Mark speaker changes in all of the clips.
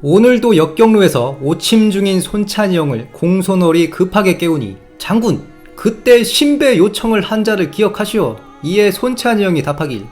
Speaker 1: 오늘도 역경로에서 오침 중인 손찬이 형을 공손월이 급하게 깨우니 장군, 그때 신배 요청을 한 자를 기억하시오. 이에 손찬이 형이 답하길,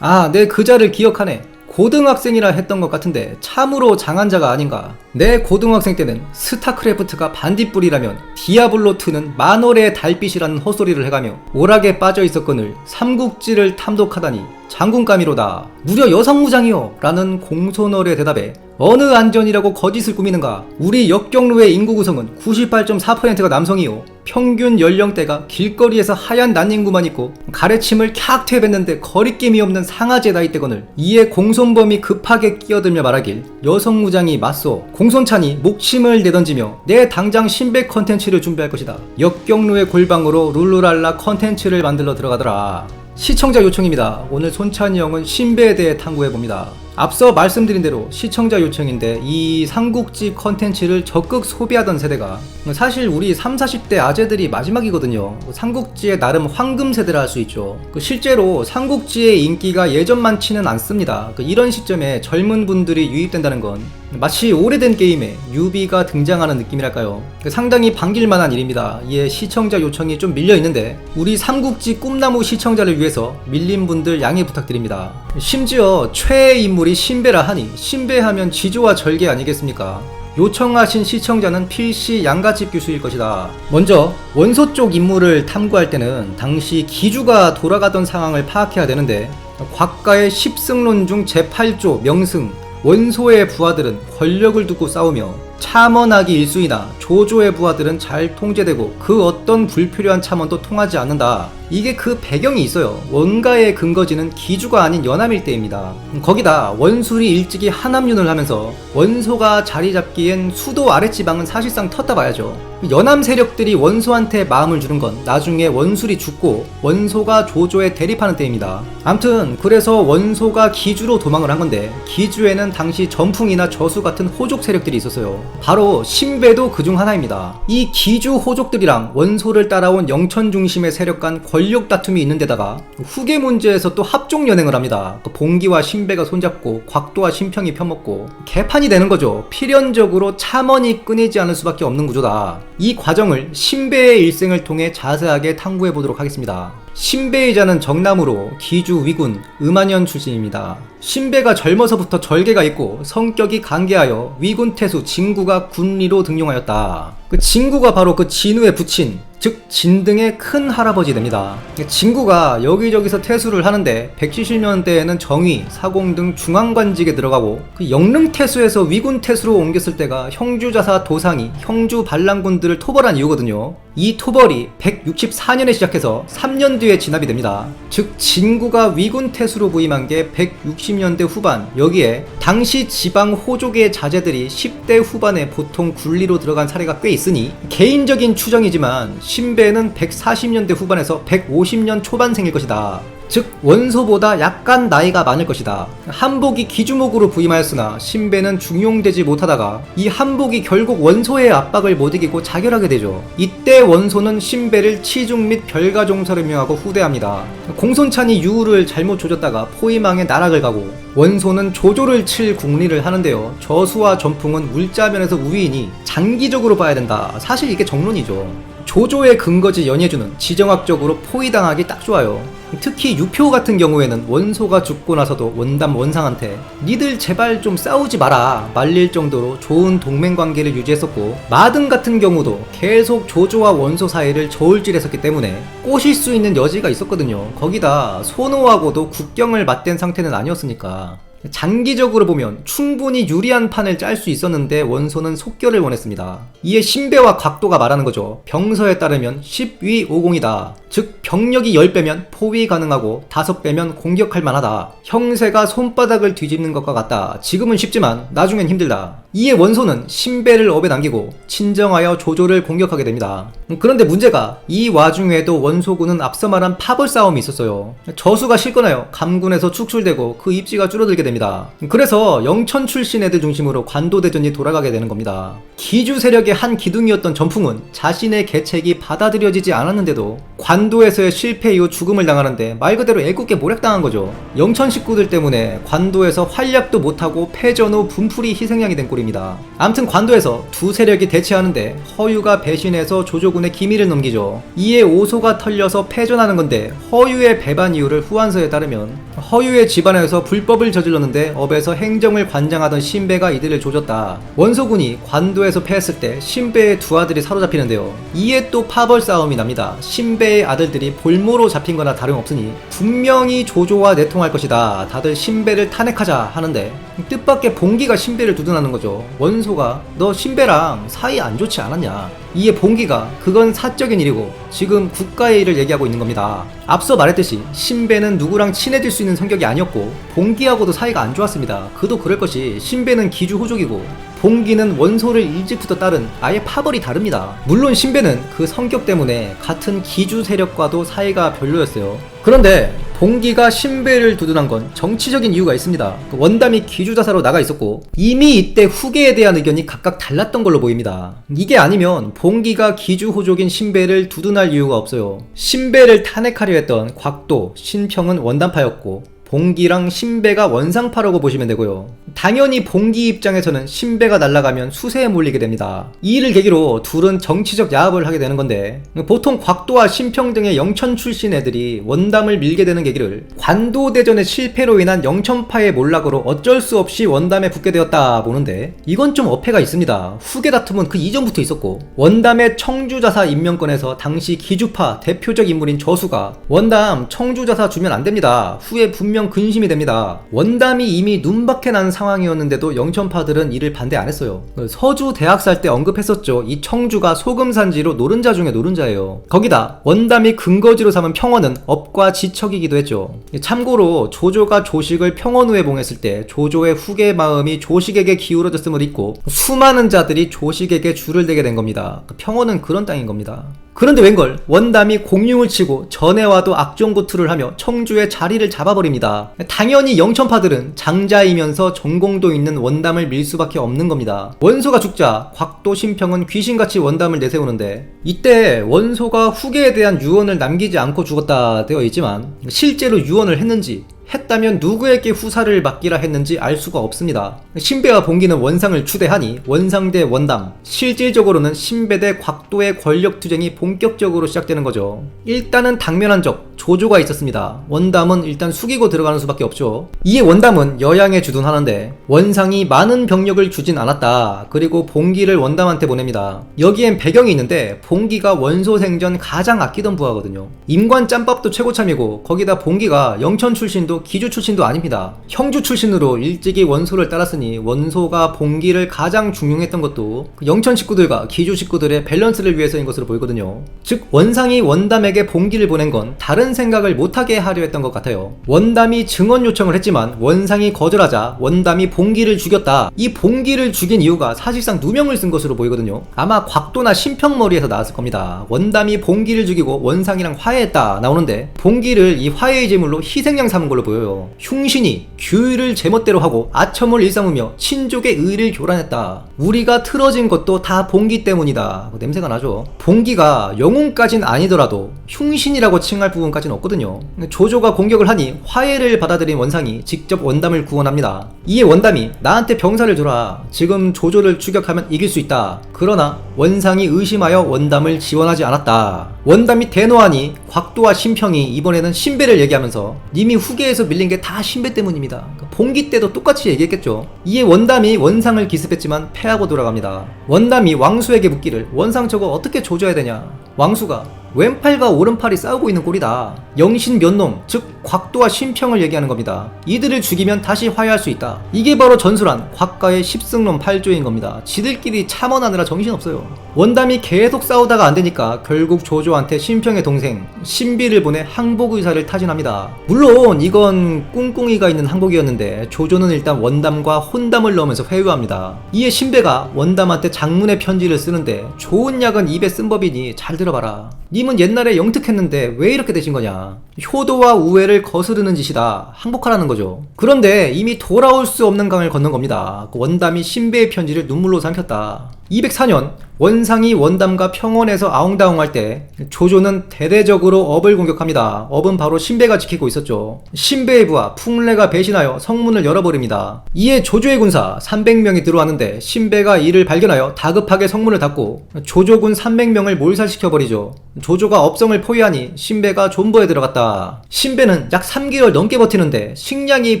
Speaker 1: 내 그 자를 기억하네. 고등학생이라 했던 것 같은데 참으로 장한자가 아닌가. 내 고등학생 때는 스타크래프트가 반딧불이라면 디아블로2는 만월의 달빛이라는 헛소리를 해가며 오락에 빠져 있었거늘 삼국지를 탐독하다니 장군감이로다. 무려 여성무장이요 라는 공손월의 대답에 어느 안전이라고 거짓을 꾸미는가. 우리 역경로의 인구 구성은 98.4%가 남성이요, 평균 연령대가 길거리에서 하얀 난닝구만 입고 가래침을 캬 퇴뱉는데 거리낌이 없는 상아제 나이대거늘. 이에 공손범이 급하게 끼어들며 말하길, 여성무장이 맞소. 공손찬이 목침을 내던지며 내 당장 신배 컨텐츠를 준비할 것이다. 역경로의 골방으로 룰루랄라 컨텐츠를 만들러 들어가더라. 시청자 요청입니다. 오늘 손찬이 형은 신배에 대해 탐구해봅니다. 앞서 말씀드린 대로 시청자 요청인데 이 삼국지 컨텐츠를 적극 소비하던 세대가 사실 우리 30, 40대 아재들이 마지막이거든요. 삼국지의 나름 황금 세대라 할 수 있죠. 실제로 삼국지의 인기가 예전만치는 않습니다. 이런 시점에 젊은 분들이 유입된다는 건 마치 오래된 게임에 뉴비가 등장하는 느낌이랄까요. 상당히 반길만한 일입니다. 이에 시청자 요청이 좀 밀려있는데 우리 삼국지 꿈나무 시청자를 위해서 밀린 분들 양해 부탁드립니다. 심지어 최애 인물이 신배라 하니 신배하면 지조와 절개 아니겠습니까? 요청하신 시청자는 필시 양가집 교수일 것이다. 먼저 원소 쪽 인물을 탐구할 때는 당시 기주가 돌아가던 상황을 파악해야 되는데 곽가의 10승론 중 제8조 명승, 원소의 부하들은 권력을 두고 싸우며 참언하기 1순위나 조조의 부하들은 잘 통제되고 그 어떤 불필요한 참언도 통하지 않는다. 이게 그 배경이 있어요. 원가의 근거지는 기주가 아닌 연암일대입니다. 거기다 원술이 일찍이 한합윤을 하면서 원소가 자리 잡기엔 수도 아랫지방은 사실상 텄다 봐야죠. 연암 세력들이 원소한테 마음을 주는 건 나중에 원술이 죽고 원소가 조조에 대립하는 때입니다. 암튼 그래서 원소가 기주로 도망을 한 건데 기주에는 당시 전풍이나 저수 같은 호족 세력들이 있었어요. 바로 신배도 그중 하나입니다. 이 기주 호족들이랑 원소를 따라온 영천 중심의 세력 간 권력 다툼이 있는 데다가 후계 문제에서 또 합종 연행을 합니다. 봉기와 신배가 손잡고 곽도와 신평이 편먹고 개판이 되는 거죠. 필연적으로 참언이 끊이지 않을 수밖에 없는 구조다. 이 과정을 신배의 일생을 통해 자세하게 탐구해 보도록 하겠습니다. 신배의 자는 정남으로 기주 위군 음한현 출신입니다. 신배가 젊어서부터 절개가 있고 성격이 간계하여 위군 태수 진구가 군리로 등용하였다. 그 진구가 바로 그 진우의 부친, 즉 진등의 큰 할아버지 됩니다. 진구가 여기저기서 태수를 하는데 170년대에는 정의, 사공 등 중앙관직에 들어가고 그 영릉태수에서 위군태수로 옮겼을 때가 형주자사 도상이 형주 반란군들을 토벌한 이유거든요. 이 토벌이 164년에 시작해서 3년 뒤에 진압이 됩니다. 즉 진구가 위군태수로 부임한 게 160년대 후반, 여기에 당시 지방 호족의 자제들이 10대 후반에 보통 굴리로 들어간 사례가 꽤 있으니 개인적인 추정이지만 신배는 140년대 후반에서 150년 초반생일 것이다. 즉 원소보다 약간 나이가 많을 것이다. 한복이 기주목으로 부임하였으나 신배는 중용되지 못하다가 이 한복이 결국 원소의 압박을 못 이기고 자결하게 되죠. 이때 원소는 신배를 치중 및 별가종사를 명하고 후대합니다. 공손찬이 유우를 잘못 조졌다가 포위망에 나락을 가고 원소는 조조를 칠 궁리를 하는데요. 저수와 전풍은 물자면에서 우위이니 장기적으로 봐야 된다. 사실 이게 정론이죠. 조조의 근거지 연예주는 지정학적으로 포위당하기 딱 좋아요. 특히 유표 같은 경우에는 원소가 죽고 나서도 원담 원상한테 니들 제발 좀 싸우지 마라 말릴 정도로 좋은 동맹관계를 유지했었고, 마등 같은 경우도 계속 조조와 원소 사이를 저울질했었기 때문에 꼬실 수 있는 여지가 있었거든요. 거기다 손호하고도 국경을 맞댄 상태는 아니었으니까 장기적으로 보면 충분히 유리한 판을 짤 수 있었는데 원소는 속결을 원했습니다. 이에 신배와 곽도가 말하는 거죠. 병서에 따르면 10위 50이다. 즉 병력이 10배면 포위 가능하고 5배면 공격할 만하다. 형세가 손바닥을 뒤집는 것과 같다. 지금은 쉽지만 나중엔 힘들다. 이에 원소는 신배를 업에 남기고 친정하여 조조를 공격하게 됩니다. 그런데 문제가 이 와중에도 원소군은 앞서 말한 파벌 싸움이 있었어요. 저수가 실권하여 감군에서 축출되고 그 입지가 줄어들게 됩니다. 그래서 영천 출신 애들 중심으로 관도대전이 돌아가게 되는 겁니다. 기주 세력의 한 기둥이었던 전풍은 자신의 계책이 받아들여지지 않았는데도 관도에서의 실패 이후 죽음을 당하는데 말 그대로 애꿎게 모략당한 거죠. 영천 식구들 때문에 관도에서 활약도 못하고 패전 후 분풀이 희생양이 된 꼴입니다. 암튼 관도에서 두 세력이 대치하는데 허유가 배신해서 조조군의 기밀을 넘기죠. 이에 오소가 털려서 패전하는 건데 허유의 배반 이유를 후한서에 따르면 허유의 집안에서 불법을 저질렀는데 업에서 행정을 관장하던 신배가 이들을 조졌다. 원소군이 관도에서 패했을 때 신배의 두 아들이 사로잡히는데요. 이에 또 파벌 싸움이 납니다. 신배의 아들들이 볼모로 잡힌 거나 다름없으니 분명히 조조와 내통할 것이다. 다들 신배를 탄핵하자 하는데 뜻밖의 봉기가 신배를 두둔하는 거죠. 원소가 너 신배랑 사이 안 좋지 않았냐. 이에 봉기가 그건 사적인 일이고 지금 국가의 일을 얘기하고 있는 겁니다. 앞서 말했듯이 신배는 누구랑 친해질 수 있는 성격이 아니었고 봉기하고도 사이가 안 좋았습니다. 그도 그럴 것이 신배는 기주 호족이고 봉기는 원소를 일찍부터 따른 아예 파벌이 다릅니다. 물론 신배는 그 성격 때문에 같은 기주 세력과도 사이가 별로였어요. 그런데 봉기가 신배를 두둔한 건 정치적인 이유가 있습니다. 원담이 기주자사로 나가 있었고 이미 이때 후계에 대한 의견이 각각 달랐던 걸로 보입니다. 이게 아니면 봉기가 기주 호족인 신배를 두둔할 이유가 없어요. 신배를 탄핵하려 했던 곽도, 신평은 원담파였고 봉기랑 신배가 원상파라고 보시면 되고요. 당연히 봉기 입장에서는 신배가 날아가면 수세에 몰리게 됩니다. 이 일을 계기로 둘은 정치적 야합을 하게 되는 건데 보통 곽도와 신평 등의 영천 출신 애들이 원담을 밀게 되는 계기를 관도대전의 실패로 인한 영천파의 몰락으로 어쩔 수 없이 원담에 붙게 되었다 보는데 이건 좀 어폐가 있습니다. 후계 다툼은 그 이전부터 있었고 원담의 청주자사 임명권에서 당시 기주파 대표적 인물인 저수가 원담 청주자사 주면 안 됩니다. 후에 분명 근심이 됩니다. 원담이 이미 눈밖에 난 상황이었는데도 영천파들은 이를 반대 안 했어요. 서주 대학살 때 언급했었죠. 이 청주가 소금산지로 노른자 중에 노른자예요. 거기다 원담이 근거지로 삼은 평원은 업과 지척이기도 했죠. 참고로 조조가 조식을 평원우에 봉했을 때 조조의 후계 마음이 조식에게 기울어졌음을 잊고 수많은 자들이 조식에게 줄을 대게 된 겁니다. 평원은 그런 땅인 겁니다. 그런데 웬걸 원담이 공융을 치고 전에 와도 악종고투를 하며 청주의 자리를 잡아버립니다. 당연히 영천파들은 장자이면서 전공도 있는 원담을 밀 수밖에 없는 겁니다. 원소가 죽자 곽도 신평은 귀신같이 원담을 내세우는데 이때 원소가 후계에 대한 유언을 남기지 않고 죽었다 되어 있지만 실제로 유언을 했는지 했다면 누구에게 후사를 맡기라 했는지 알 수가 없습니다. 신배와 봉기는 원상을 추대하니 원상 대 원담, 실질적으로는 신배 대 곽도의 권력투쟁이 본격적으로 시작되는 거죠. 일단은 당면한 적, 조조가 있었습니다. 원담은 일단 숙이고 들어가는 수밖에 없죠. 이에 원담은 여양에 주둔하는데 원상이 많은 병력을 주진 않았다. 그리고 봉기를 원담한테 보냅니다. 여기엔 배경이 있는데 봉기가 원소 생전 가장 아끼던 부하거든요. 임관 짬밥도 최고참이고 거기다 봉기가 영천 출신도 기주 출신도 아닙니다. 형주 출신으로 일찍이 원소를 따랐으니 원소가 봉기를 가장 중용했던 것도 영천 식구들과 기주 식구들의 밸런스를 위해서인 것으로 보이거든요. 즉 원상이 원담에게 봉기를 보낸 건 다른 생각을 못하게 하려 했던 것 같아요. 원담이 증언 요청을 했지만 원상이 거절하자 원담이 봉기를 죽였다. 이 봉기를 죽인 이유가 사실상 누명을 쓴 것으로 보이거든요. 아마 곽도나 신평머리에서 나왔을 겁니다. 원담이 봉기를 죽이고 원상이랑 화해했다 나오는데 봉기를 이 화해의 제물로 희생양 삼은 걸로 보여요. 흉신이 규율을 제멋대로 하고 아첨을 일삼으며 친족의 의를 교란했다. 우리가 틀어진 것도 다 봉기 때문이다. 냄새가 나죠. 봉기가 영웅까진 아니더라도 흉신이라고 칭할 부분까지는 없거든요. 조조가 공격을 하니 화해를 받아들인 원상이 직접 원담을 구원합니다. 이에 원담이 나한테 병사를 줘라. 지금 조조를 추격하면 이길 수 있다. 그러나 원상이 의심하여 원담을 지원하지 않았다. 원담이 대노하니 곽도와 신평이 이번에는 신배를 얘기하면서 님이 후계에서 밀린 게 다 신배 때문입니다. 봉기 때도 똑같이 얘기했겠죠. 이에 원담이 원상을 기습했지만 패하고 돌아갑니다. 원담이 왕수에게 묻기를 원상 저거 어떻게 조져야 되냐. 왕수가 왼팔과 오른팔이 싸우고 있는 꼴이다. 영신 몇 놈, 즉 곽도와 신평을 얘기하는 겁니다. 이들을 죽이면 다시 화해할 수 있다. 이게 바로 전술한 곽가의 10승론 8조인 겁니다. 지들끼리 참언하느라 정신없어요. 원담이 계속 싸우다가 안되니까 결국 조조한테 신평의 동생 신비를 보내 항복 의사를 타진합니다. 물론 이건 꿍꿍이가 있는 항복이었는데 조조는 일단 원담과 혼담을 넣으면서 회유합니다. 이에 신배가 원담한테 장문의 편지를 쓰는데 좋은 약은 입에 쓴 법이니 잘 들어봐라. 님은 옛날에 영특했는데 왜 이렇게 되신 거냐. 효도와 우애를 거스르는 짓이다. 항복하라는 거죠. 그런데 이미 돌아올 수 없는 강을 건넌 겁니다. 원담이 신배의 편지를 눈물로 삼켰다. 204년 원상이 원담과 평원에서 아웅다웅할 때 조조는 대대적으로 업을 공격합니다. 업은 바로 신배가 지키고 있었죠. 신배의 부하 풍래가 배신하여 성문을 열어버립니다. 이에 조조의 군사 300명이 들어왔는데 신배가 이를 발견하여 다급하게 성문을 닫고 조조군 300명을 몰살시켜버리죠. 조조가 업성을 포위하니 신배가 존버에 들어갔다. 신배는 약 3개월 넘게 버티는데 식량이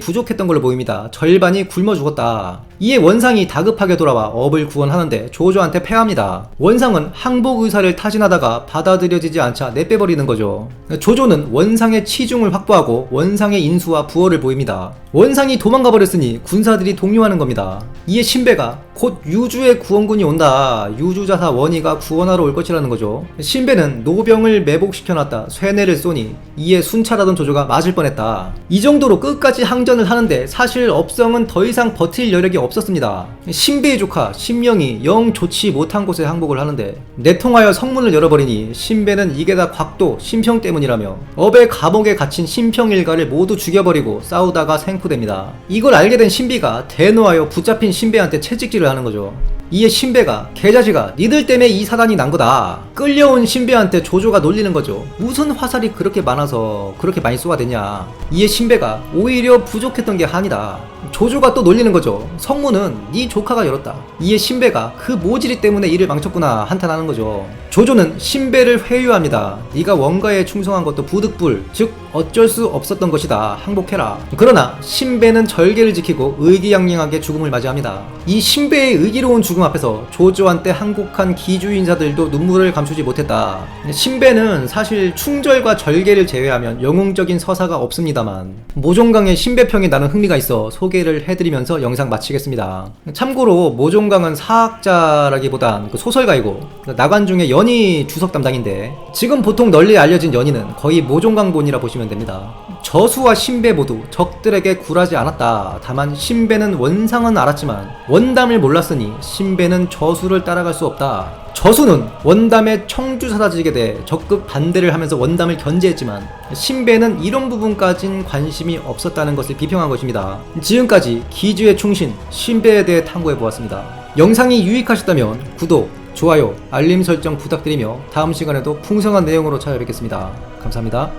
Speaker 1: 부족했던 걸로 보입니다. 절반이 굶어 죽었다. 이에 원상이 다급하게 돌아와 업을 구원하는데 조조한테 패합니다. 원상은 항복 의사를 타진하다가 받아들여지지 않자 내빼버리는 거죠. 조조는 원상의 치중을 확보하고 원상의 인수와 부어를 보입니다. 원상이 도망가 버렸으니 군사들이 동요하는 겁니다. 이에 신배가 곧 유주의 구원군이 온다. 유주자사 원희가 구원하러 올 것이라는 거죠. 신배는 노병을 매복시켜놨다 쇠뇌를 쏘니 이에 순찰하던 조조가 맞을 뻔했다. 이 정도로 끝까지 항전을 하는데 사실 업성은 더 이상 버틸 여력이 없었습니다. 신배의 조카 신명이 영 좋지 못한 곳에 항복을 하는데 내통하여 성문을 열어버리니 신배는 이게 다 곽도 신평 때문이라며 업의 감옥에 갇힌 신평 일가를 모두 죽여버리고 싸우다가 생포됩니다. 이걸 알게 된 신비가 대노하여 붙잡힌 신배한테 채찍질을 하는 거죠. 이에 신배가 개자식아 니들 때문에 이 사단이 난 거다. 끌려온 신배한테 조조가 놀리는 거죠. 무슨 화살이 그렇게 많아서 그렇게 많이 쏘아대냐. 이에 신배가 오히려 부족했던 게 한이다. 조조가 또 놀리는 거죠. 성문은 네 조카가 열었다. 이에 신배가 그 모질이 때문에 일을 망쳤구나 한탄하는 거죠. 조조는 신배를 회유합니다. 네가 원가에 충성한 것도 부득불 즉 어쩔 수 없었던 것이다. 항복해라. 그러나 신배는 절개를 지키고 의기양양하게 죽음을 맞이합니다. 이 신배의 의기로운 죽음 앞에서 조조한테 항복한 기주 인사들도 눈물을 감추지 못했다. 신배는 사실 충절과 절개를 제외하면 영웅적인 서사가 없습니다만 모종강의 신배평에 나는 흥미가 있어 소개를 해드리면서 영상 마치겠습니다. 참고로 모종강은 사학자라기보단 소설가이고 나관중의 연희 주석 담당인데 지금 보통 널리 알려진 연희는 거의 모종강본이라 보시면 됩니다. 저수와 신배 모두 적들에게 굴하지 않았다. 다만 신배는 원상은 알았지만 원담을 몰랐으니 신배는 저수를 따라갈 수 없다. 저수는 원담의 청주사다직에 대해 적극 반대를 하면서 원담을 견제했지만 신배는 이런 부분까진 관심이 없었다는 것을 비평한 것입니다. 지금까지 기주의 충신 신배에 대해 탐구해보았습니다. 영상이 유익하셨다면 구독, 좋아요, 알림 설정 부탁드리며 다음 시간에도 풍성한 내용으로 찾아뵙겠습니다. 감사합니다.